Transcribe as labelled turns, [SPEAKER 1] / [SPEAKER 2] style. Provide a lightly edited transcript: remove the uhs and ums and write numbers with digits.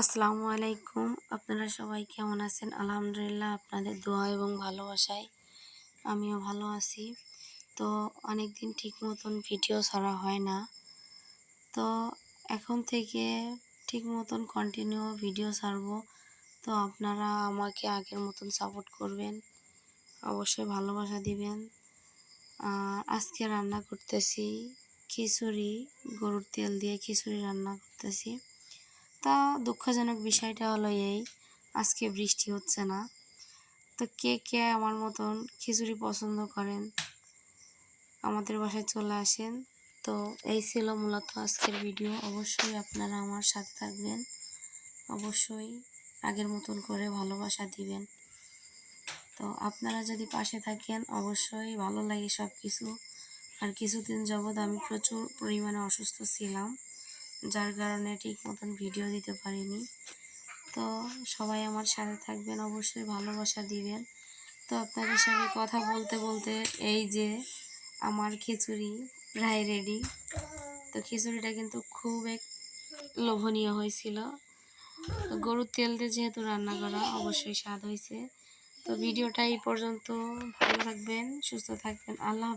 [SPEAKER 1] আসসালামু আলাইকুম। আপনারা সবাই কেমন আছেন? আলহামদুলিল্লাহ আপনাদের দোয়া এবং ভালোবাসায় আমিও ভালো আছি। তো অনেকদিন ঠিক মতন ভিডিও ছাড়া হয় না। তো এখন থেকে ঠিক মতন কন্টিনিউ ভিডিও ছাড়বো। তো আপনারা আমাকে আগের মতন সাপোর্ট করবেন, অবশ্যই ভালোবাসা দিবেন। আর আজকে রান্না করতেছি খিচুড়ি, গরুর তেল দিয়ে খিচুড়ি রান্না করতেছি। তা দুঃখজনক বিষয়টা হলো এই, আজকে বৃষ্টি হচ্ছে না। তো কে কে আমার মতন খিচুড়ি পছন্দ করেন আমাদের বাসায় চলে আসেন। তো এই ছিল মূলত আজকের ভিডিও। অবশ্যই আপনারা আমার সাথে থাকবেন, অবশ্যই আগের মতন করে ভালোবাসা দিবেন। তো আপনারা যদি পাশে থাকেন অবশ্যই ভালো লাগে সব কিছু। আর কিছুদিন যাবৎ আমি প্রচুর পরিমাণে অসুস্থ ছিলাম, যার কারণে ঠিক মতন ভিডিও দিতে পারিনি। তো সবাই আমার সাথে থাকবেন, অবশ্যই ভালোবাসা দিবেন। তো আপনাদের সঙ্গে কথা বলতে বলতে এই যে আমার খিচুড়ি প্রায় রেডি। তো খিচুড়িটা কিন্তু খুব লোভনীয় হয়েছিল। গরুর তেল দিয়ে যেহেতু রান্না করা, অবশ্যই স্বাদ হয়েছে। তো ভিডিওটা এই পর্যন্ত। ভালো থাকবেন, সুস্থ থাকবেন। আল্লাহ হাফেজ।